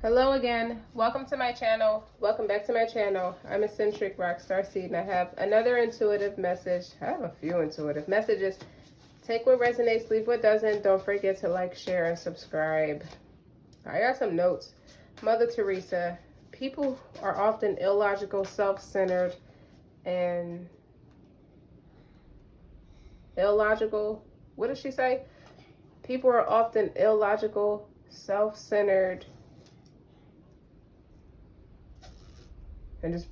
Hello again. Welcome to my channel. Welcome back to my channel. I'm eccentric RockStar'Seed, and I have another intuitive message. I have a few intuitive messages. Take what resonates, leave what doesn't. Don't forget to like, share, and subscribe. I got some notes. Mother Teresa, people are often illogical, self-centered, and illogical. What did she say? People are often illogical, self-centered, and just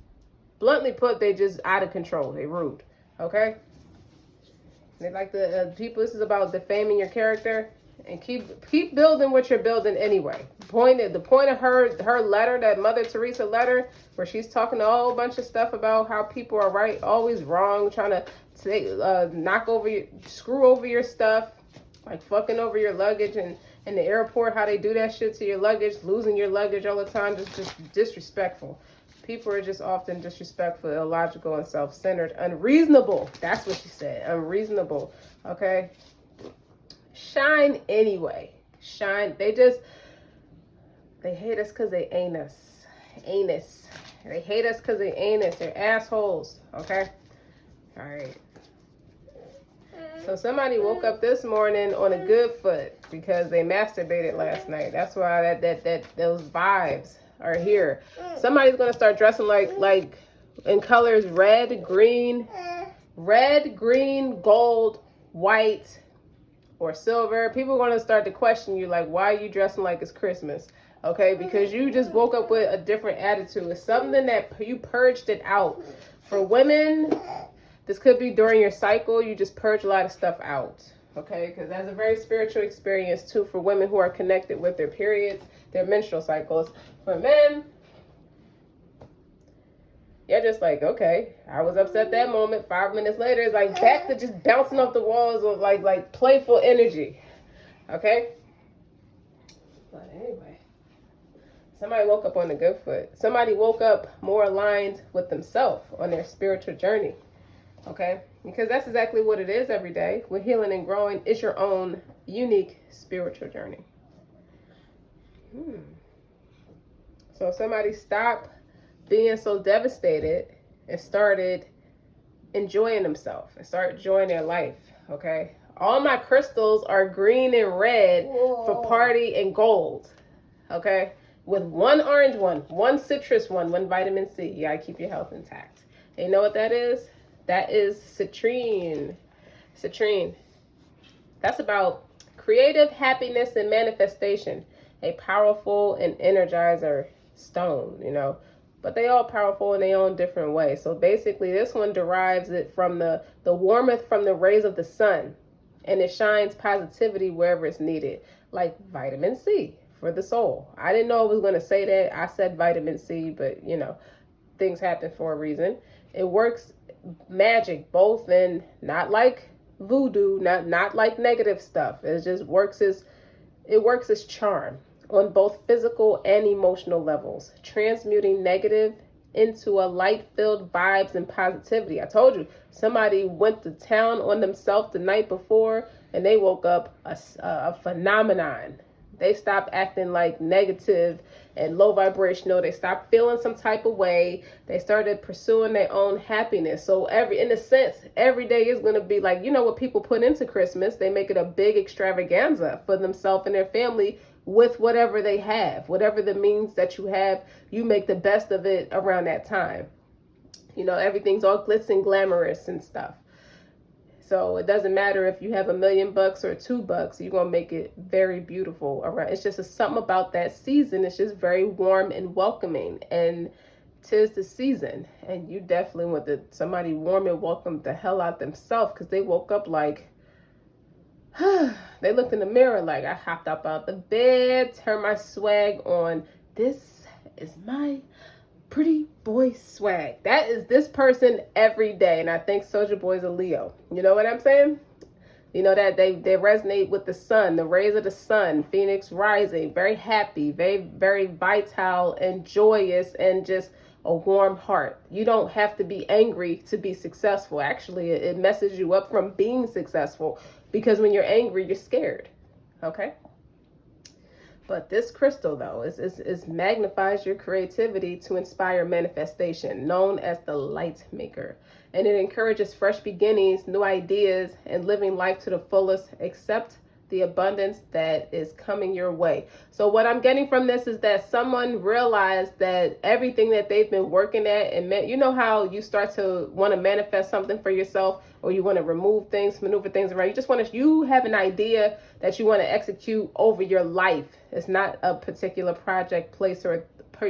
bluntly put, they just out of control. They rude. Okay? They like the people. This is about defaming your character, and keep building what you're building anyway. The point of her letter, that Mother Teresa letter, where she's talking a whole bunch of stuff about how people are right, always wrong, trying to screw over your stuff, like fucking over your luggage, and in the airport, how they do that shit to your luggage, losing your luggage all the time, just disrespectful. People are just often disrespectful, illogical, and self-centered. Unreasonable. That's what she said. Unreasonable. Okay? Shine anyway. Shine. They hate us because they ain't us. Ain't us. They hate us because they ain't us. They're assholes. Okay? All right. So somebody woke up this morning on a good foot because they masturbated last night. That's why those vibes are here. Somebody's gonna start dressing like in colors red, green, gold, white, or silver. People are gonna start to question you, like, why are you dressing like it's Christmas? Okay, because you just woke up with a different attitude. It's something that you purged it out. For women, this could be during your cycle. You just purge a lot of stuff out. Okay, because that's a very spiritual experience too for women who are connected with their periods, their menstrual cycles. For men, you're just like, okay, I was upset that moment. 5 minutes later, it's like back to just bouncing off the walls of like playful energy. Okay? But anyway, somebody woke up on the good foot. Somebody woke up more aligned with themselves on their spiritual journey. Okay? Because that's exactly what it is every day. With healing and growing, it's your own unique spiritual journey. So somebody stopped being so devastated and started enjoying themselves and started enjoying their life. Okay? All my crystals are green and red for party and gold. Okay? With one orange one citrus one vitamin C. You gotta keep your health intact. And you know what that is? That is citrine. Citrine. That's about creative happiness and manifestation. A powerful and energizer stone, you know. But they all powerful in their own different way. So basically, this one derives it from the warmth from the rays of the sun. And it shines positivity wherever it's needed. Like vitamin C for the soul. I didn't know I was going to say that. I said vitamin C, but, you know, things happen for a reason. It works magic, both in, not like voodoo, not like negative stuff. It just works as charm on both physical and emotional levels, transmuting negative into a light-filled vibes and positivity. I told you, somebody went to town on themselves the night before and they woke up a phenomenon. They stopped acting like negative and low vibrational. They stopped feeling some type of way. They started pursuing their own happiness. So in a sense, every day is going to be like, you know what people put into Christmas? They make it a big extravaganza for themselves and their family with whatever they have. Whatever the means that you have, you make the best of it around that time. You know, everything's all glitz and glamorous and stuff. So it doesn't matter if you have $1 million or $2, you're going to make it very beautiful around. It's just something about that season. It's just very warm and welcoming, and 'tis the season. And you definitely want somebody warm and welcome the hell out themselves, because they woke up like, they looked in the mirror like, I hopped up out the bed, turned my swag on. This is my pretty boy swag. That is this person every day. And I think Soulja Boy's a Leo. You know what I'm saying? You know that they resonate with the sun, the rays of the sun, Phoenix rising, very happy, very, very vital and joyous, and just a warm heart. You don't have to be angry to be successful. Actually, it messes you up from being successful, because when you're angry, you're scared. Okay? But this crystal, though, is magnifies your creativity to inspire manifestation, known as the light maker. And it encourages fresh beginnings, new ideas, and living life to the fullest. Accept the abundance that is coming your way. So what I'm getting from this is that someone realized that everything that they've been working at, and you know how you start to want to manifest something for yourself, or you want to remove things, maneuver things around. You have an idea that you want to execute over your life. It's not a particular project, place, or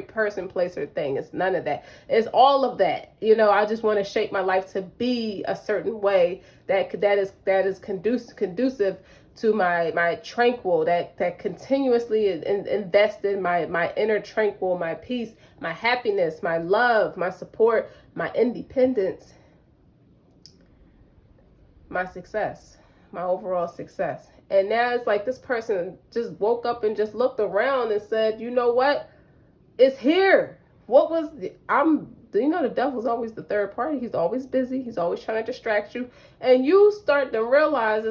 person, place, or thing. It's none of that. It's all of that. I just want to shape my life to be a certain way that is conducive to my tranquil, that continuously invest in my inner tranquil, my peace, my happiness, my love, my support, my independence, my success, my overall success. And now it's like this person just woke up and just looked around and said, you know what? It's here. The devil's always the third party. He's always busy. He's always trying to distract you. And you start to realize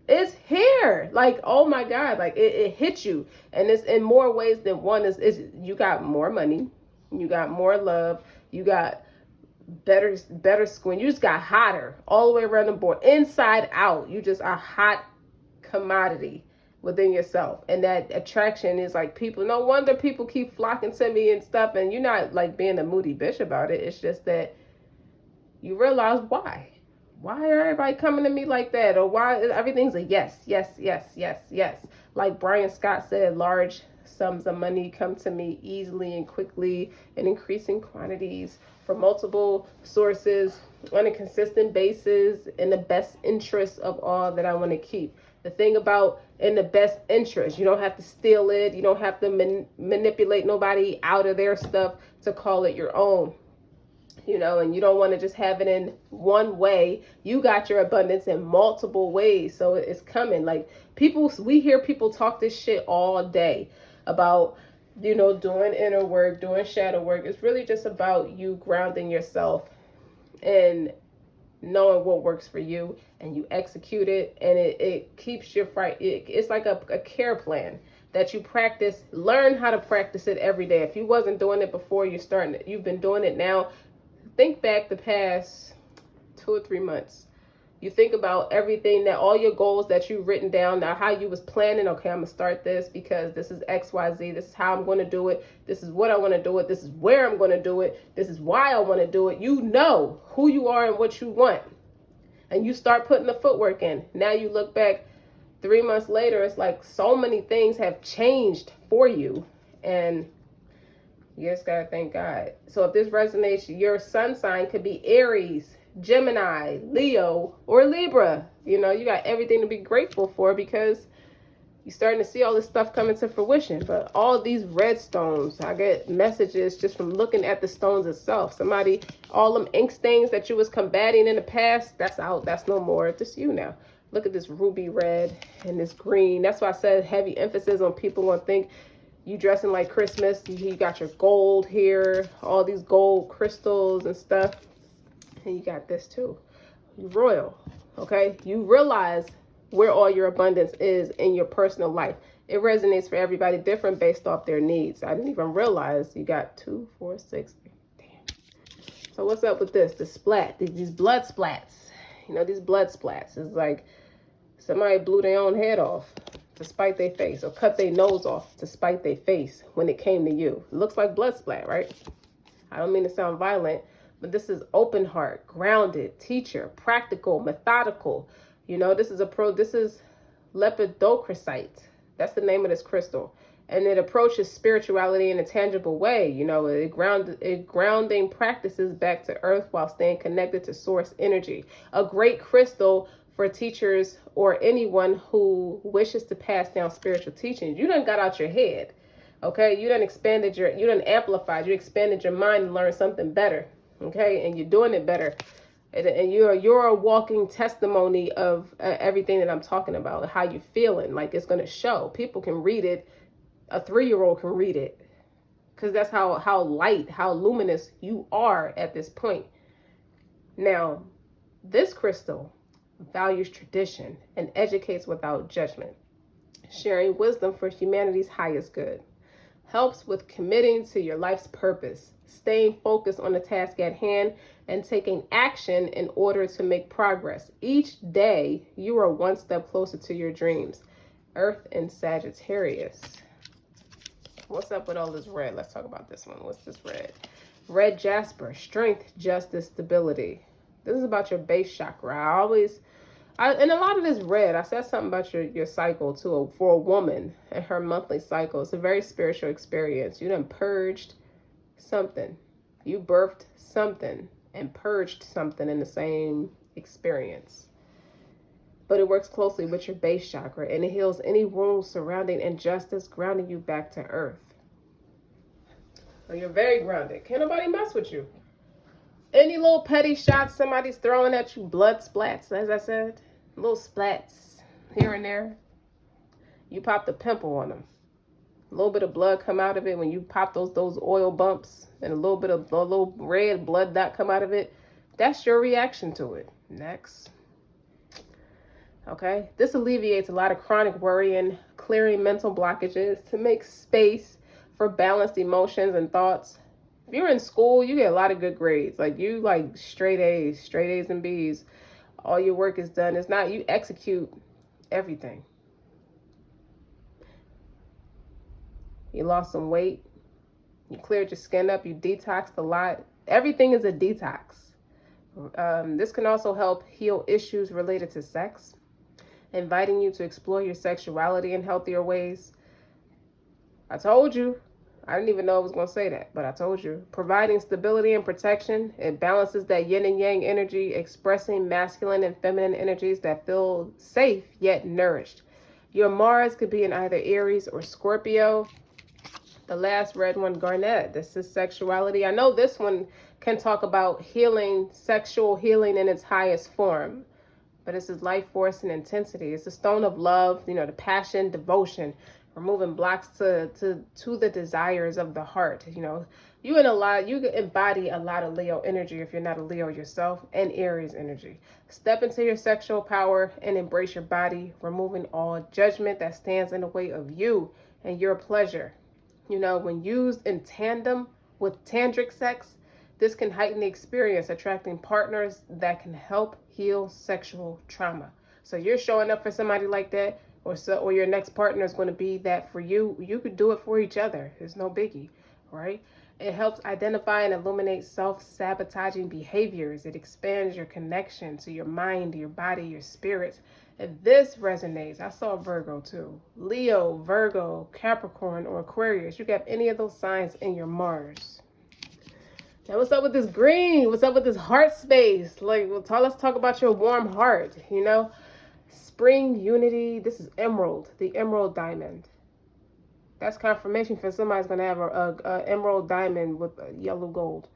it's here. Like, oh my God, like it hit you. And it's in more ways than one. Is you got more money, you got more love, you got better skin, you just got hotter all the way around the board, inside out. You just a hot commodity within yourself. And that attraction is like people, no wonder people keep flocking to me and stuff. And you're not like being a moody bitch about it. It's just that you realize why are everybody coming to me like that? Or why everything's a yes, yes, yes, yes, yes. Like Brian Scott said, large sums of money come to me easily and quickly in increasing quantities from multiple sources on a consistent basis in the best interest of all that I want to keep. The thing about in the best interest, you don't have to steal it. You don't have to manipulate nobody out of their stuff to call it your own. And you don't want to just have it in one way. You got your abundance in multiple ways. So it's coming. Like we hear people talk this shit all day about, doing inner work, doing shadow work. It's really just about you grounding yourself and knowing what works for you, and you execute it, and it keeps your fight. It's like a care plan that you practice. Learn how to practice it every day. If you wasn't doing it before, you've been doing it now. Think back the past 2 or 3 months. You think about everything, that all your goals that you've written down, now how you was planning, okay, I'm going to start this because this is XYZ. This is how I'm going to do it. This is what I want to do it. This is where I'm going to do it. This is why I want to do it. You know who you are and what you want. And you start putting the footwork in. Now you look back 3 months later, it's like so many things have changed for you. And you just got to thank God. So if this resonates, your sun sign could be Aries, Gemini, Leo, or Libra. You got everything to be grateful for because you're starting to see all this stuff coming to fruition. But all these red stones, I get messages just from looking at the stones itself. All them ink stains that you was combating in the past, that's out. That's no more. It's just you now. Look at this ruby red and this green. That's why I said heavy emphasis on people gonna think you dressing like Christmas. You got your gold here, all these gold crystals and stuff. And you got this too. You're royal, okay? You realize where all your abundance is in your personal life. It resonates for everybody different based off their needs. I didn't even realize you got 2, 4, 6. Damn. So what's up with this? The splat, these blood splats. These blood splats. It's like somebody blew their own head off to spite their face, or cut their nose off to spite their face when it came to you. It looks like blood splat, right? I don't mean to sound violent, but this is open heart, grounded, teacher, practical, methodical. This is lepidocrasite. That's the name of this crystal. And it approaches spirituality in a tangible way. It grounding practices back to earth while staying connected to source energy. A great crystal for teachers or anyone who wishes to pass down spiritual teachings. You done got out your head, okay? You done amplified, you expanded your mind and learned something better, okay? And you're doing it better. And you're a walking testimony of everything that I'm talking about, how you feeling. Like it's going to show. People can read it. A 3-year-old can read it. Because that's how light, how luminous you are at this point. Now, this crystal values tradition and educates without judgment. sharing wisdom for humanity's highest good. Helps with committing to your life's purpose, staying focused on the task at hand, and taking action in order to make progress. Each day, you are one step closer to your dreams. Earth and Sagittarius. What's up with all this red? Let's talk about this one. What's this red? Red Jasper, strength, justice, stability. This is about your base chakra. And a lot of this red, I said something about your cycle too. For a woman and her monthly cycle, it's a very spiritual experience. You done purged something. You birthed something and purged something in the same experience. But it works closely with your base chakra, and it heals any wounds surrounding injustice, grounding you back to earth. So you're very grounded. Can't nobody mess with you. Any little petty shots somebody's throwing at you, blood splats, as I said, little splats here and there. You popped a pimple on them. A little bit of blood come out of it when you pop those oil bumps, and a little red blood dot come out of it. That's your reaction to it. Next. Okay, this alleviates a lot of chronic worrying, clearing mental blockages to make space for balanced emotions and thoughts. If you're in school, you get a lot of good grades. Like you like straight A's and B's. All your work is done. It's not, you execute everything. You lost some weight. You cleared your skin up. You detoxed a lot. Everything is a detox. This can also help heal issues related to sex, inviting you to explore your sexuality in healthier ways. I told you. I didn't even know I was going to say that, but I told you. Providing stability and protection. It balances that yin and yang energy, expressing masculine and feminine energies that feel safe yet nourished. Your Mars could be in either Aries or Scorpio. The last red one, Garnet. This is sexuality. I know this one can talk about healing, sexual healing in its highest form. But this is life force and intensity. It's the stone of love, the passion, devotion, removing blocks to the desires of the heart. You embody a lot of Leo energy if you're not a Leo yourself, and Aries energy. Step into your sexual power and embrace your body, removing all judgment that stands in the way of you and your pleasure. When used in tandem with tantric sex, this can heighten the experience, attracting partners that can help heal sexual trauma. So you're showing up for somebody like that, or your next partner is going to be that for you. You could do it for each other. It's no biggie, right? It helps identify and illuminate self-sabotaging behaviors. It expands your connection to your mind, your body, your spirit. If this resonates, I saw Virgo too. Leo, Virgo, Capricorn, or Aquarius. You got any of those signs in your Mars. Now, what's up with this green? What's up with this heart space? Let's talk about your warm heart, Spring unity. This is emerald, the emerald diamond. That's confirmation for somebody's going to have a emerald diamond with yellow gold.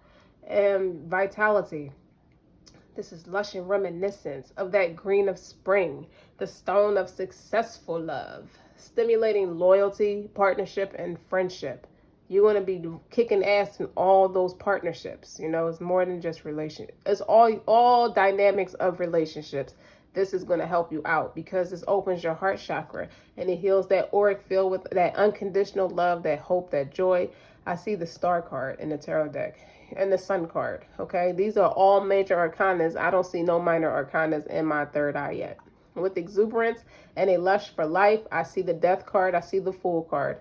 And vitality. This is lush and reminiscence of that green of spring, the stone of successful love, stimulating loyalty, partnership, and friendship. You're going to be kicking ass in all those partnerships. It's more than just relationship. It's all dynamics of relationships. This is going to help you out because this opens your heart chakra and it heals that auric field with that unconditional love, that hope, that joy. I see the star card in the tarot deck and the sun card. Okay, these are all major arcanas. I don't see no minor arcanas in my third eye yet. With exuberance and a lush for life, I see the death card. I see the fool card.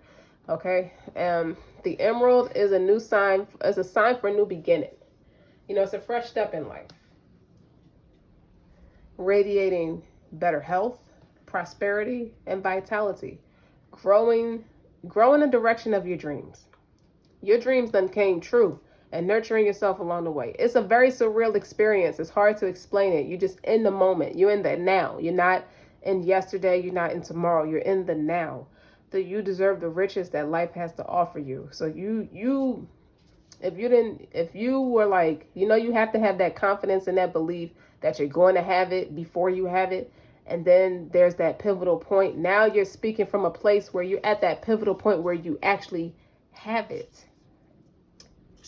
Okay, the emerald is a new sign. It's a sign for a new beginning. It's a fresh step in life. Radiating better health, prosperity, and vitality. Growing the direction of your dreams. Your dreams done came true, and nurturing yourself along the way. It's a very surreal experience. It's hard to explain it. You're just in the moment. You're in the now. You're not in yesterday. You're not in tomorrow. You're in the now. That you deserve the riches that life has to offer you. So if you were like, you have to have that confidence and that belief that you're going to have it before you have it. And then there's that pivotal point. Now you're speaking from a place where you're at that pivotal point where you actually have it.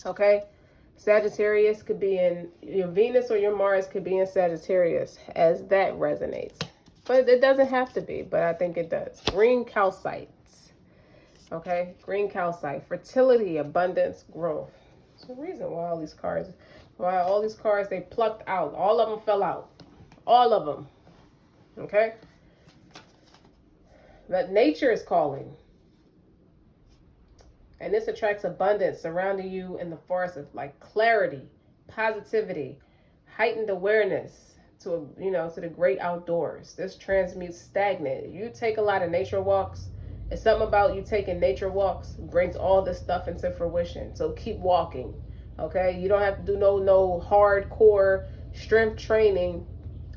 Okay. Sagittarius could be in your Venus, or your Mars could be in Sagittarius, as that resonates. But it doesn't have to be, but I think it does. Green calcites. Okay, green calcite. Fertility, abundance, growth. There's a reason why all these cards they plucked out. All of them fell out. All of them. Okay? But nature is calling. And this attracts abundance surrounding you in the forest of like clarity, positivity, heightened awareness to to the great outdoors. This transmutes stagnant. You take a lot of nature walks. It's something about you taking nature walks brings all this stuff into fruition. So keep walking. Okay? You don't have to do no hardcore strength training.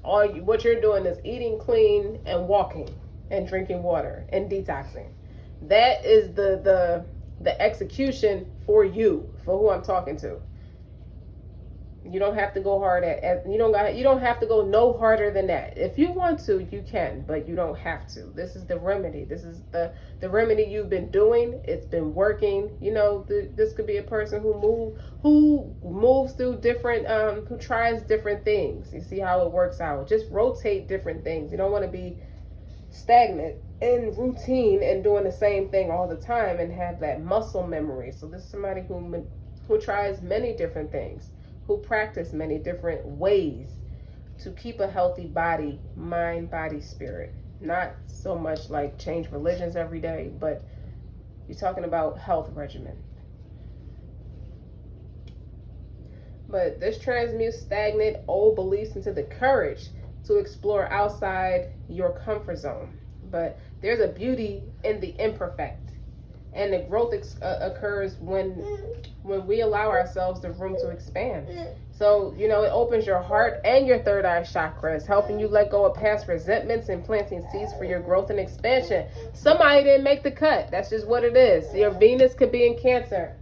What you're doing is eating clean and walking and drinking water and detoxing. That is the execution for you, for who I'm talking to. You don't have to go hard you don't have to go no harder than that. If you want to, you can, but you don't have to. This is the remedy. This is the remedy you've been doing. It's been working. This could be a person who moves through different who tries different things. You see how it works out. Just rotate different things. You don't want to be stagnant in routine and doing the same thing all the time and have that muscle memory. So this is somebody who tries many different things, who practice many different ways to keep a healthy body, mind, body, spirit. Not so much like change religions every day, but you're talking about health regimen. But this transmutes stagnant old beliefs into the courage to explore outside your comfort zone. But there's a beauty in the imperfect. And the growth occurs when we allow ourselves the room to expand. So, it opens your heart and your third eye chakras, helping you let go of past resentments and planting seeds for your growth and expansion. Somebody didn't make the cut. That's just what it is. Your Venus could be in Cancer.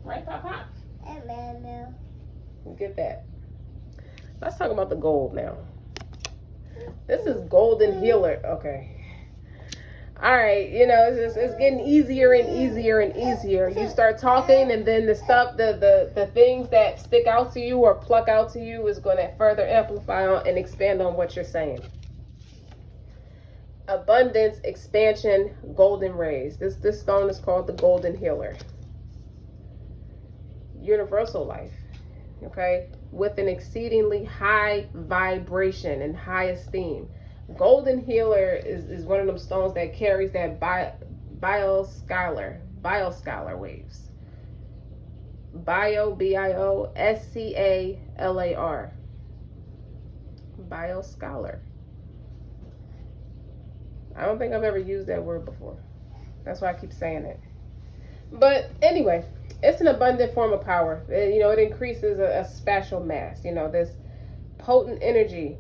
Right, Papa? Get that. Let's talk about the gold now. This is golden healer. Okay. All right. It's getting easier and easier and easier. You start talking, and then the stuff, the things that stick out to you or pluck out to you is going to further amplify and expand on what you're saying. Abundance, expansion, golden rays. This stone is called the golden healer. Universal life. Okay, with an exceedingly high vibration and high esteem. Golden healer is one of them stones that carries that bioscalar waves. Bioscalar. Bioscalar. I don't think I've ever used that word before. That's why I keep saying it. But anyway, it's an abundant form of power. It increases a spatial mass. This potent energy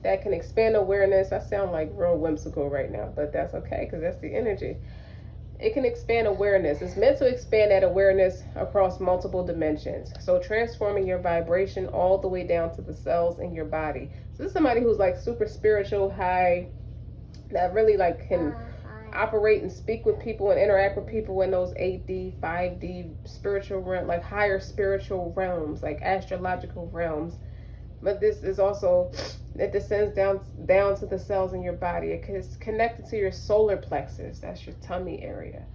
that can expand awareness. I sound like real whimsical right now, but that's okay because that's the energy. It can expand awareness. It's meant to expand that awareness across multiple dimensions. So transforming your vibration all the way down to the cells in your body. So this is somebody who's like super spiritual, high, that really like can operate and speak with people and interact with people in those 8D, 5D spiritual realm, like higher spiritual realms, like astrological realms. But this is also, it descends down to the cells in your body. It is connected to your solar plexus. That's your tummy area.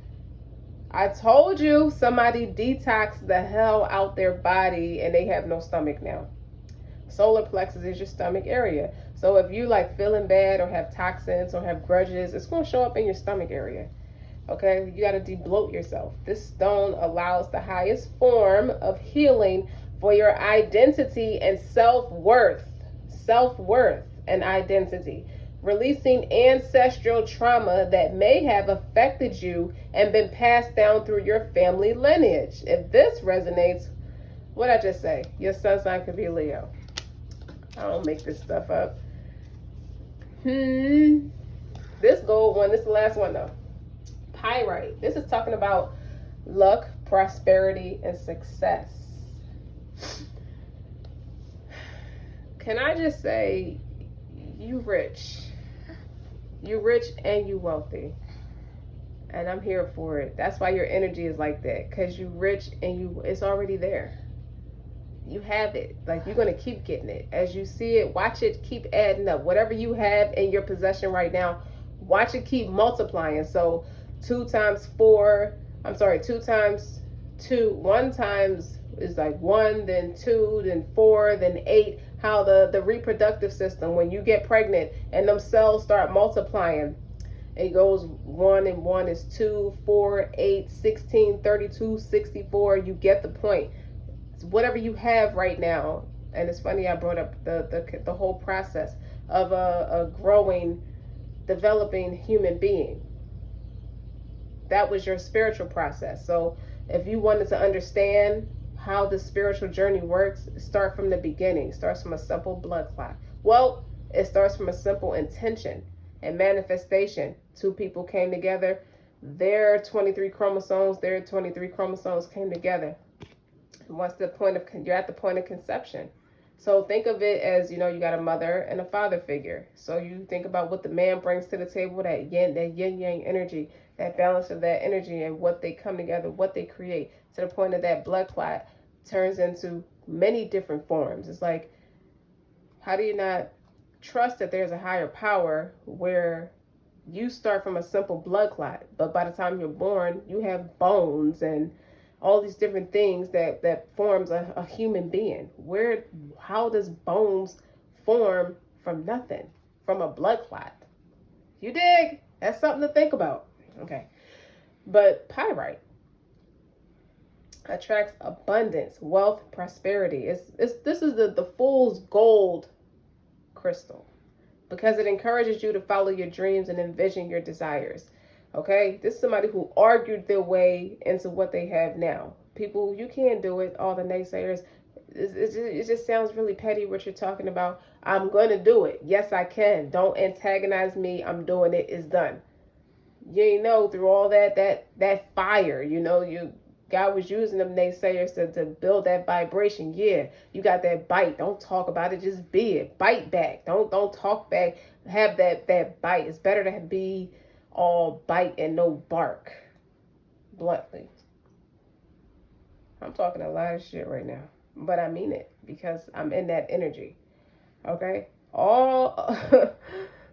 I told you somebody detoxed the hell out their body and they have no stomach now. Solar plexus is your stomach area. So if you like feeling bad or have toxins or have grudges, it's going to show up in your stomach area. Okay, you got to de-bloat yourself. This stone allows the highest form of healing for your identity and self-worth and identity, releasing ancestral trauma that may have affected you and been passed down through your family lineage. If this resonates, what I just say, your sun sign could be Leo. I don't make this stuff up. This gold one, this is the last one though. Pyrite. This is talking about luck, prosperity, and success. Can I just say, you rich. You rich and you wealthy. And I'm here for it. That's why your energy is like that. Because you rich and it's already there. you have it. Like, you're going to keep getting it. As you see it, watch it keep adding up. Whatever you have in your possession right now, watch it keep multiplying. So 2 times 4, 2 times 2, 1 times is like 1, then 2, then 4, then 8. How the reproductive system, when you get pregnant and them cells start multiplying, it goes 1 and 1 is 2, 4, 8, 16, 32, 64. You get the point. It's whatever you have right now. And it's funny I brought up the whole process of a growing, developing human being. That was your spiritual process. So if you wanted to understand how the spiritual journey works, start from the beginning. It starts from a simple blood clot. Well, it starts from a simple intention and manifestation. 2 people came together. Their 23 chromosomes came together. And once you're at the point of conception. So think of it as, you got a mother and a father figure. So you think about what the man brings to the table, that yin yang energy, that balance of that energy, and what they come together, what they create, to the point of that blood clot turns into many different forms. It's like, how do you not trust that there's a higher power where you start from a simple blood clot, but by the time you're born, you have bones and all these different things that forms a human being. How does bones form from nothing, from a blood clot? You dig? That's something to think about. Okay. But pyrite attracts abundance, wealth, prosperity. This is the fool's gold crystal, because it encourages you to follow your dreams and envision your desires. Okay, this is somebody who argued their way into what they have now. People, you can't do it. All the naysayers, it just sounds really petty what you're talking about. I'm going to do it. Yes, I can. Don't antagonize me. I'm doing it. It's done. You know, through all that fire, God was using them naysayers to build that vibration. Yeah, you got that bite. Don't talk about it. Just be it. Bite back. Don't talk back. Have that bite. It's better to be all bite and no bark. Bluntly. I'm talking a lot of shit right now, but I mean it because I'm in that energy. Okay? All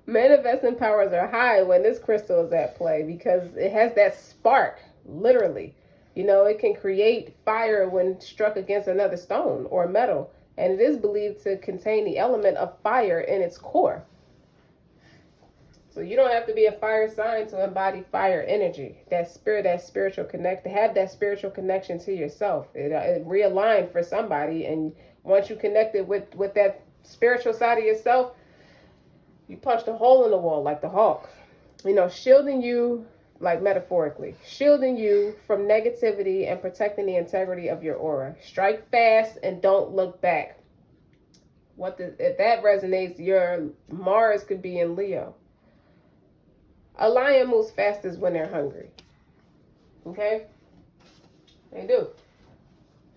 manifesting powers are high when this crystal is at play, because it has that spark, literally. It can create fire when struck against another stone or metal, and it is believed to contain the element of fire in its core. So you don't have to be a fire sign to embody fire energy. That spiritual connect, to have that spiritual connection to yourself. It realigned for somebody, and once you connected with that spiritual side of yourself, you punched a hole in the wall like the Hulk. Shielding you, like metaphorically, shielding you from negativity and protecting the integrity of your aura. Strike fast and don't look back. If that resonates, your Mars could be in Leo. A lion moves fastest when they're hungry. Okay? They do.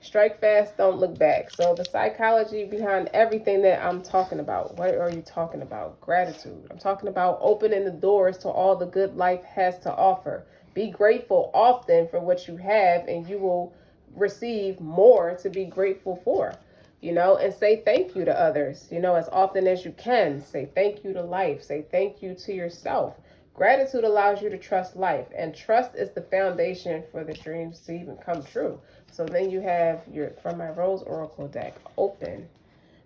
Strike fast, don't look back. So the psychology behind everything that I'm talking about. What are you talking about? Gratitude. I'm talking about opening the doors to all the good life has to offer. Be grateful often for what you have, and you will receive more to be grateful for. And say thank you to others, as often as you can. Say thank you to life. Say thank you to yourself. Gratitude allows you to trust life, and trust is the foundation for the dreams to even come true. So then you have from my Rose Oracle deck, open.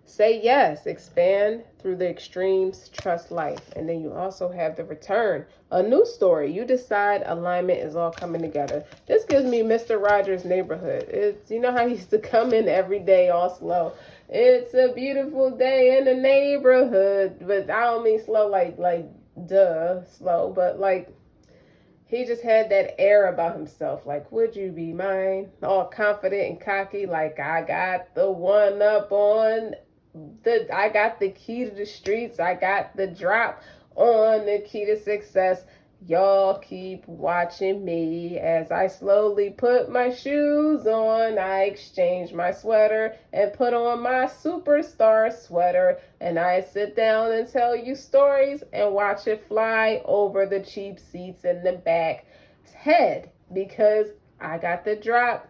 Say yes, expand through the extremes, trust life. And then you also have the return, a new story. You decide, alignment is all coming together. This gives me Mr. Rogers' Neighborhood. It's, how he used to come in every day all slow. It's a beautiful day in the neighborhood. But I don't mean slow like slow, but he just had that air about himself. Like, would you be mine? All confident and cocky, like, I got the one up on I got the key to the streets. I got the drop on the key to success. Y'all keep watching me as I slowly put my shoes on. I exchange my sweater and put on my superstar sweater. And I sit down and tell you stories and watch it fly over the cheap seats in the back head. Because I got the drop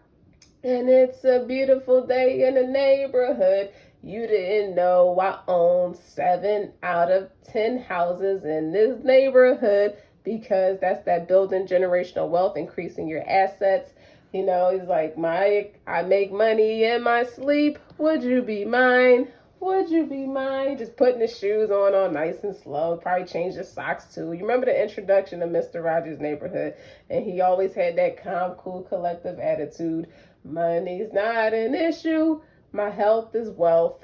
And it's a beautiful day in the neighborhood. You didn't know I own 7 out of 10 houses in this neighborhood, because that's that building generational wealth, increasing your assets. You know, he's like, I make money in my sleep. Would you be mine? Would you be mine? Just putting his shoes on all nice and slow. Probably changed his socks too. You remember the introduction of Mr. Rogers' Neighborhood? And he always had that calm, cool, collective attitude. Money's not an issue. My health is wealth.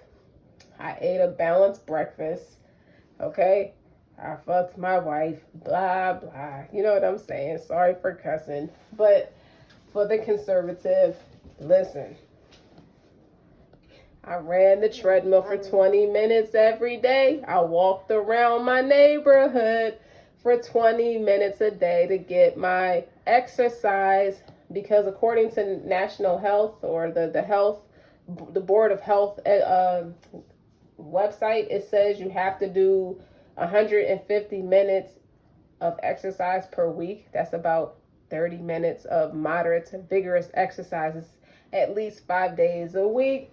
I ate a balanced breakfast. Okay? I fucked my wife. Blah, blah. You know what I'm saying? Sorry for cussing. But for the conservative, listen. I ran the treadmill for 20 minutes every day. I walked around my neighborhood for 20 minutes a day to get my exercise, because according to National Health, or the Board of Health website, it says you have to do 150 minutes of exercise per week. That's about 30 minutes of moderate to vigorous exercises at least 5 days a week.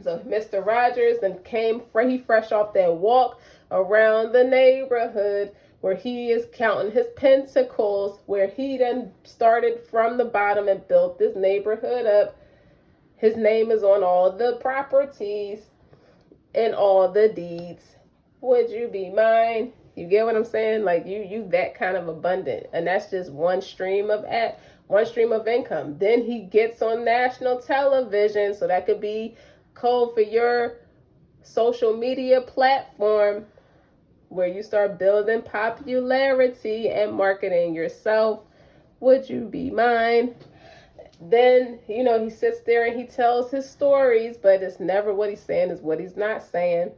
So Mr. Rogers then came fresh off that walk around the neighborhood, where he is counting his pentacles, where he then started from the bottom and built this neighborhood up. His name is on all the properties and all the deeds. Would you be mine? You get what I'm saying? Like you that kind of abundant, and that's just one stream of income. Then he gets on national television, so that could be code for your social media platform, where you start building popularity and marketing yourself. Would you be mine? Then, you know, he sits there and he tells his stories, but it's never what he's saying, is what he's not saying.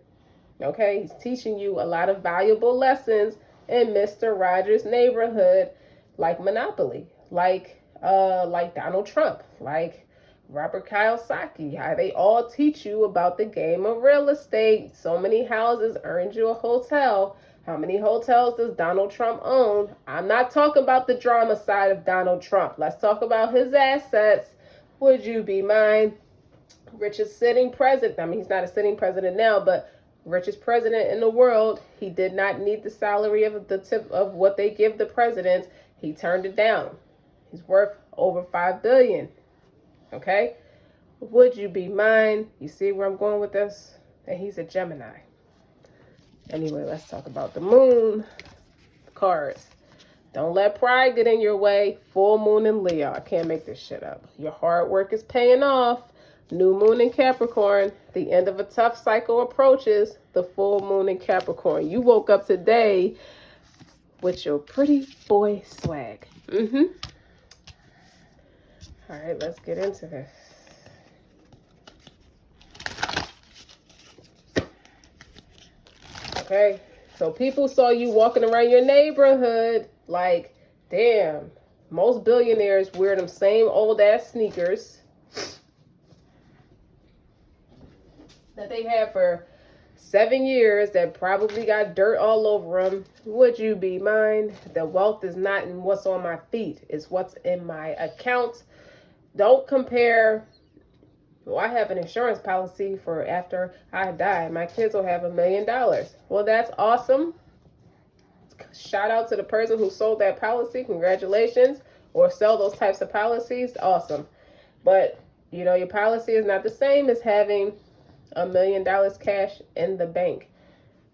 Okay, he's teaching you a lot of valuable lessons in Mr. Rogers' Neighborhood, like Monopoly, like Donald Trump, like Robert Kiyosaki, how they all teach you about the game of real estate. So many houses earned you a hotel. How many hotels does Donald Trump own? I'm not talking about the drama side of Donald Trump. Let's talk about his assets. Would you be mine? Richest sitting president. I mean, he's not a sitting president now, but richest president in the world. He did not need the salary of the tip of what they give the presidents. He turned it down. He's worth over $5 billion. Okay? Would you be mine? You see where I'm going with this? And he's a Gemini. Anyway, let's talk about the moon cards. Don't let pride get in your way. Full moon in Leo. I can't make this shit up. Your hard work is paying off. New moon in Capricorn. The end of a tough cycle approaches. The full moon in Capricorn. You woke up today with your pretty boy swag. All right, let's get into this. Okay, so people saw you walking around your neighborhood like, damn, most billionaires wear them same old ass sneakers that they had for 7 years that probably got dirt all over them. Would you be mine? The wealth is not in what's on my feet, it's what's in my account. Don't compare. Well, I have an insurance policy for after I die. My kids will have $1 million. Well, that's awesome. Shout out to the person who sold that policy. Congratulations. Or sell those types of policies. Awesome. But, you know, your policy is not the same as having $1 million cash in the bank.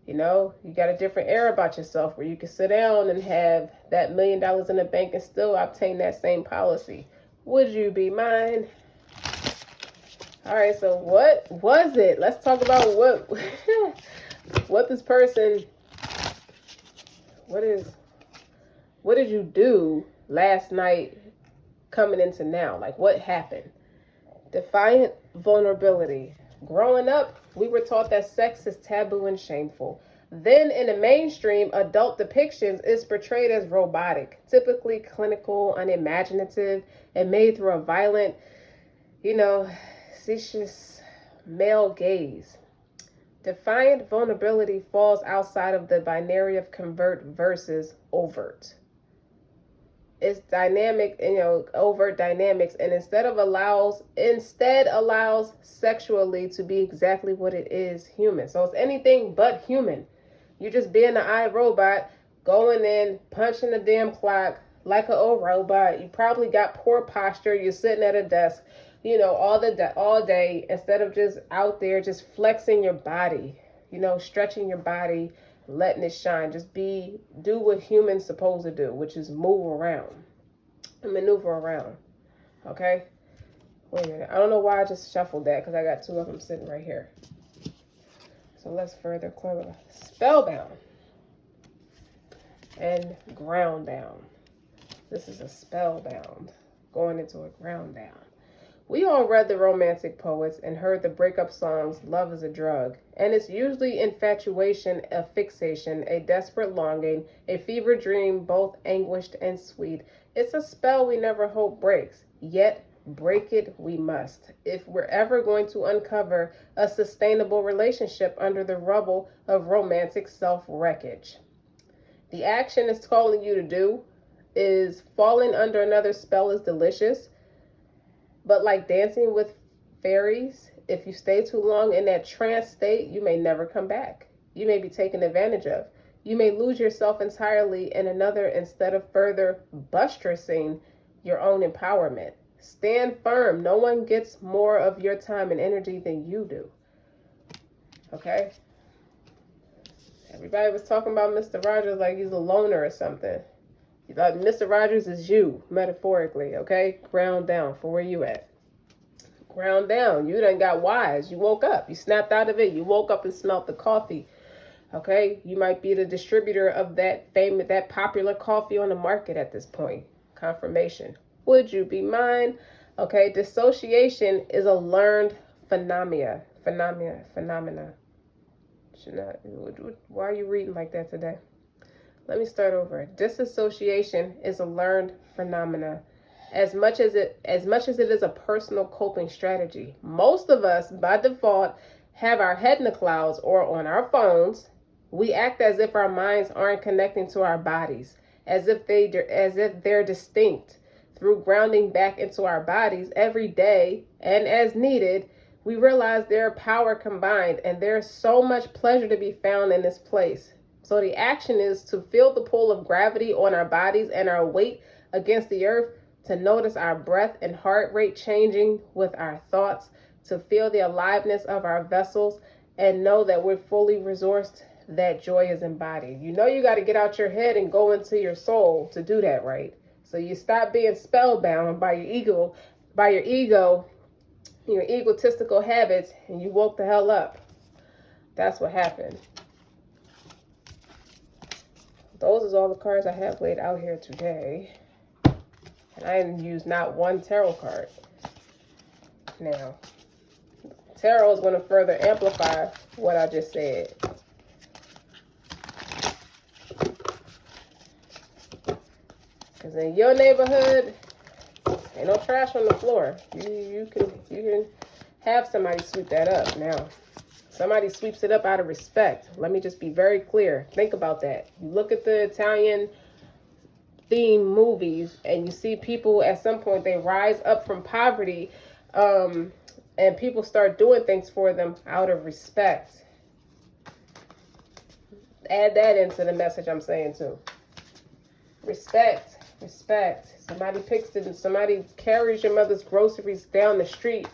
You know, you got a different air about yourself where you can sit down and have that $1 million in the bank and still obtain that same policy. Would you be mine? All right, so what was it? Let's talk about what this person, what did you do last night coming into now? Like, what happened? Defiant vulnerability. Growing up, we were taught that sex is taboo and shameful. Then in the mainstream, adult depictions is portrayed as robotic, typically clinical, unimaginative, and made through a violent, vicious male gaze. Defiant vulnerability falls outside of the binary of convert versus overt. It's dynamic, overt dynamics, and instead allows sexually to be exactly what it is, human. So it's anything but human. You just being an iRobot, going in, punching the damn clock like an old robot. You probably got poor posture. You're sitting at a desk, all day, instead of just out there just flexing your body, stretching your body, letting it shine. Just do what humans supposed to do, which is move around and maneuver around. Okay? Wait a minute. I don't know why I just shuffled that, because I got two of them sitting right here. So let's further clarify. Spellbound and ground down. This is a spellbound going into a ground down. We all read the romantic poets and heard the breakup songs, love is a drug. And it's usually infatuation, a fixation, a desperate longing, a fever dream, both anguished and sweet. It's a spell we never hope breaks, yet break it we must, if we're ever going to uncover a sustainable relationship under the rubble of romantic self-wreckage. The action it's calling you to do is falling under another spell is delicious. But like dancing with fairies, if you stay too long in that trance state, you may never come back. You may be taken advantage of. You may lose yourself entirely in another instead of further buttressing your own empowerment. Stand firm. No one gets more of your time and energy than you do. Okay? Everybody was talking about Mr. Rogers like he's a loner or something. You thought Mr. Rogers is you, metaphorically, okay? Ground down for where you at. Ground down. You done got wise. You woke up. You snapped out of it. You woke up and smelled the coffee, okay? You might be the distributor of that popular coffee on the market at this point. Confirmation. Would you be mine? Okay, dissociation is a learned phenomena. Why are you reading like that today? Let me start over. Disassociation is a learned phenomena. As much as it is a personal coping strategy. Most of us, by default, have our head in the clouds or on our phones. We act as if our minds aren't connecting to our bodies, as if they're distinct. Through grounding back into our bodies every day and as needed, we realize their power combined, and there's so much pleasure to be found in this place. So the action is to feel the pull of gravity on our bodies and our weight against the earth, to notice our breath and heart rate changing with our thoughts, to feel the aliveness of our vessels, and know that we're fully resourced, that joy is embodied. You got to get out your head and go into your soul to do that, right? So you stop being spellbound by your ego, your egotistical habits, and you woke the hell up. That's what happened. Those is all the cards I have laid out here today. And I didn't use not one tarot card. Now, tarot is going to further amplify what I just said. Because in your neighborhood, ain't no trash on the floor. You can have somebody sweep that up. Now, somebody sweeps it up out of respect. Let me just be very clear. Think about that. You look at the Italian themed movies and you see people at some point, they rise up from poverty, and people start doing things for them out of respect. Add that into the message I'm saying too. Respect. Somebody carries your mother's groceries down the street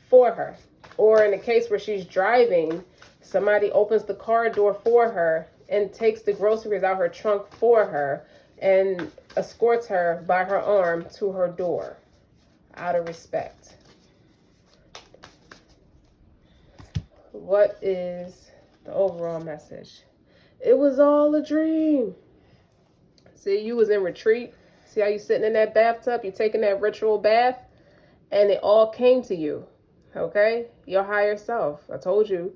for her. Or in a case where she's driving, somebody opens the car door for her and takes the groceries out her trunk for her and escorts her by her arm to her door out of respect. What is the overall message? It was all a dream. See, you was in retreat. See how you sitting in that bathtub? You taking that ritual bath and it all came to you. Okay? Your higher self. I told you,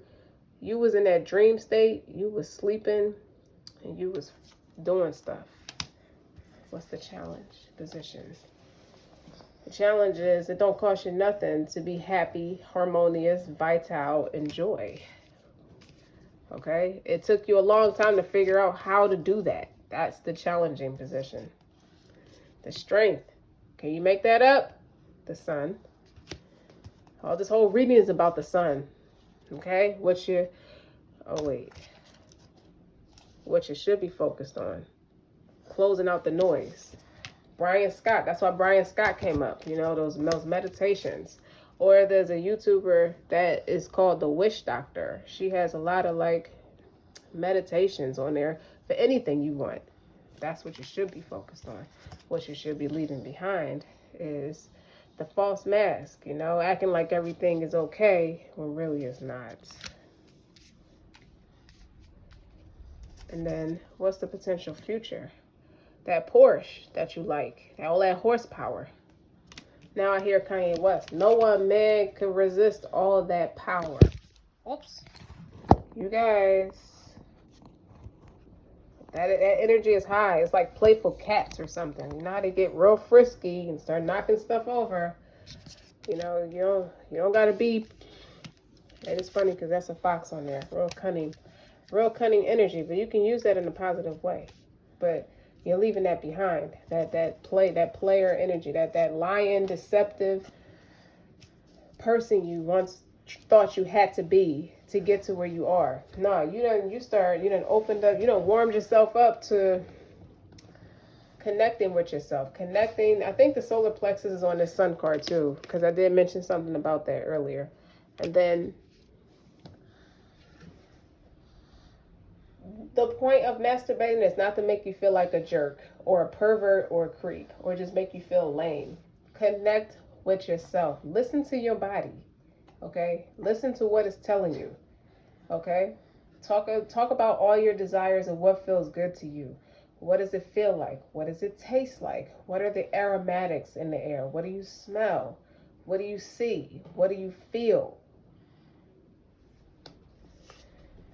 you was in that dream state. You was sleeping and you was doing stuff. What's the challenge? Position. The challenge is it don't cost you nothing to be happy, harmonious, vital, and joy. Okay? It took you a long time to figure out how to do that. That's the challenging position. The strength. Can you make that up? The sun. All this whole reading is about the sun. Okay? What you should be focused on. Closing out the noise. Brian Scott. That's why Brian Scott came up. You know, those meditations. Or there's a YouTuber that is called The Wish Doctor. She has a lot of like meditations on there for anything you want. That's what you should be focused on. What you should be leaving behind is the false mask, you know, acting like everything is okay when really it's not. And then what's the potential future? That Porsche that you like, all that horsepower. Now I hear Kanye West. No one man can resist all of that power. Oops. You guys. That energy is high. It's like playful cats or something. You know how they get real frisky and start knocking stuff over. You know, you don't gotta be. And it's funny because that's a fox on there. Real cunning energy. But you can use that in a positive way. But you're leaving that behind. That player energy. That lying, deceptive person you once thought you had to be to get to where you are. No, you done opened up, you done warmed yourself up to connecting with yourself. I think the solar plexus is on this sun card too, because I did mention something about that earlier. And then the point of masturbating is not to make you feel like a jerk or a pervert or a creep or just make you feel lame. Connect with yourself. Listen to your body. Okay? Listen to what it's telling you. Okay? Talk about all your desires and what feels good to you. What does it feel like? What does it taste like? What are the aromatics in the air? What do you smell? What do you see? What do you feel?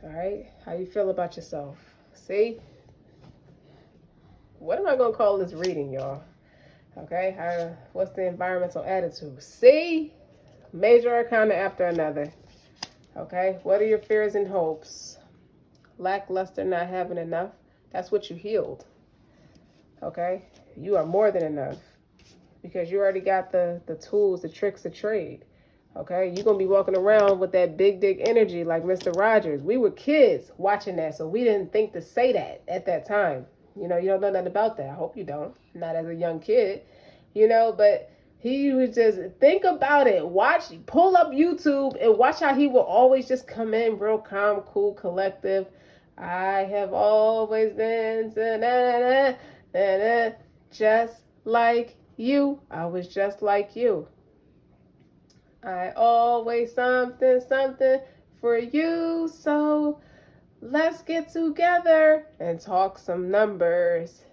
All right? How you feel about yourself? See? What am I going to call this reading, y'all? Okay? What's the environmental attitude? See? Major arcana after another. Okay? What are your fears and hopes? Lackluster, not having enough. That's what you healed. Okay? You are more than enough. Because you already got the tools, the tricks of trade. Okay? You're going to be walking around with that big dick energy like Mr. Rogers. We were kids watching that, so we didn't think to say that at that time. You know, you don't know nothing about that. I hope you don't. Not as a young kid. You know, but he would just think about it. Pull up YouTube and watch how he will always just come in real calm, cool, collective. I have always been just like you. I was just like you. I always something for you. So let's get together and talk some numbers.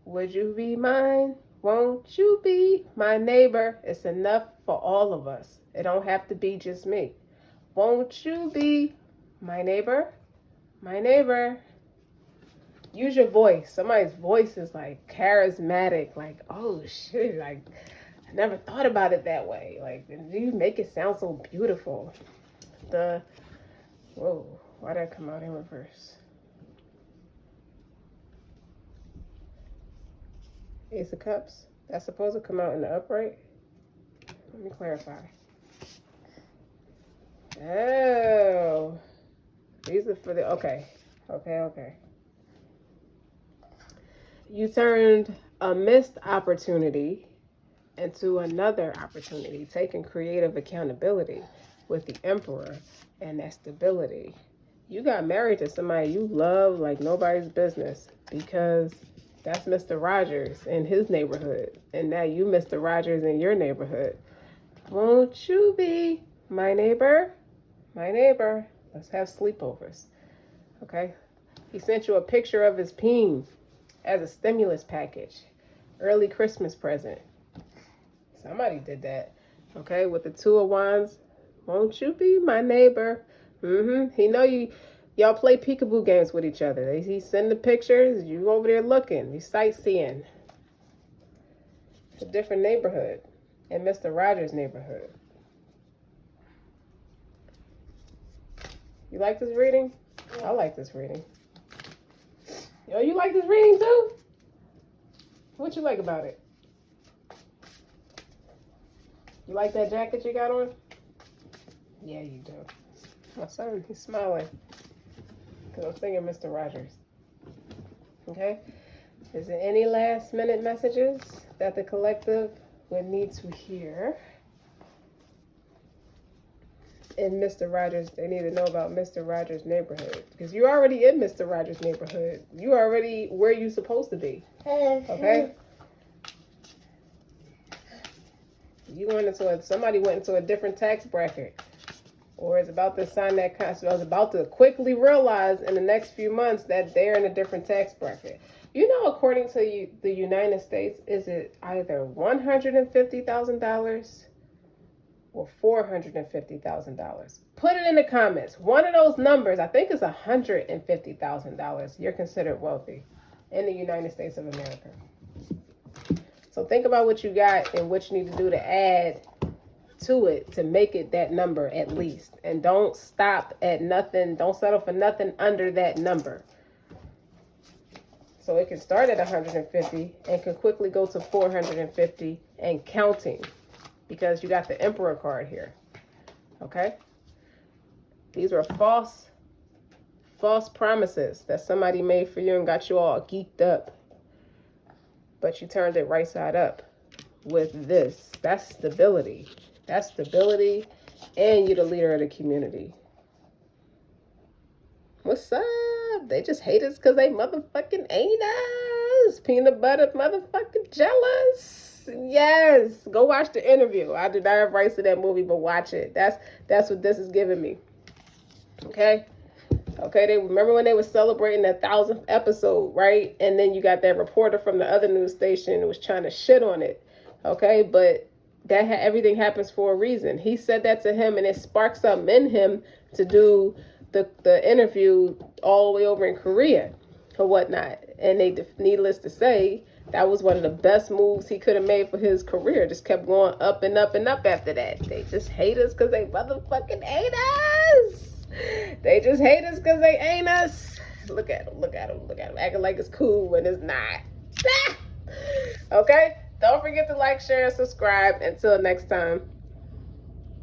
Would you be mine? Won't you be my neighbor? It's enough for all of us. It don't have to be just me. Won't you be my neighbor? My neighbor. Use your voice. Somebody's voice is like charismatic. Like, oh shit. Like, I never thought about it that way. Like, you make it sound so beautiful. Whoa. Why did I come out in reverse? Ace of Cups. That's supposed to come out in the upright? Let me clarify. Oh. These are for the... Okay. You turned a missed opportunity into another opportunity. Taking creative accountability with the Emperor and that stability. You got married to somebody you love like nobody's business because... That's Mr. Rogers in his neighborhood. And now you Mr. Rogers in your neighborhood. Won't you be my neighbor? My neighbor. Let's have sleepovers. Okay? He sent you a picture of his peen as a stimulus package. Early Christmas present. Somebody did that. Okay? With the Two of Wands. Won't you be my neighbor? He know you... Y'all play peekaboo games with each other. He send the pictures. You over there looking. You sightseeing. It's a different neighborhood. In Mr. Rogers' neighborhood. You like this reading? I like this reading. Yo, you like this reading too? What you like about it? You like that jacket you got on? Yeah, you do. My son, he's smiling. Because I'm singing Mr. Rogers. Okay? Is there any last minute messages that the collective would need to hear? In Mr. Rogers, they need to know about Mr. Rogers' neighborhood. Because you're already in Mr. Rogers' neighborhood. You already where you're supposed to be. Okay? You went into somebody went into a different tax bracket. Or is about to sign that contract. I was about to quickly realize in the next few months that they're in a different tax bracket. You know, according to the United States, is it either $150,000 or $450,000? Put it in the comments. One of those numbers, I think it's $150,000. You're considered wealthy in the United States of America. So think about what you got and what you need to do to add to it to make it that number at least. And don't stop at nothing. Don't settle for nothing under that number. So it can start at 150 and can quickly go to 450 and counting, because you got the Emperor card here. Okay? These were false promises that somebody made for you and got you all geeked up. But you turned it right side up with this. That's stability. That's stability, and you're the leader of the community. What's up? They just hate us because they motherfucking ain't us. Peanut butter motherfucking jealous. Yes. Go watch the interview. I did not have rights to that movie, but watch it. That's what this is giving me. Okay? Okay, they remember when they were celebrating the 1,000th episode, right? And then you got that reporter from the other news station who was trying to shit on it. Okay, but everything happens for a reason. He said that to him, and it sparked something in him to do the interview all the way over in Korea or whatnot. And needless to say, that was one of the best moves he could have made for his career. Just kept going up and up and up after that. They just hate us because they motherfucking hate us. They just hate us because they ain't us. Look at them, look at them, look at them. Acting like it's cool when it's not. Okay? Don't forget to like, share, and subscribe. Until next time.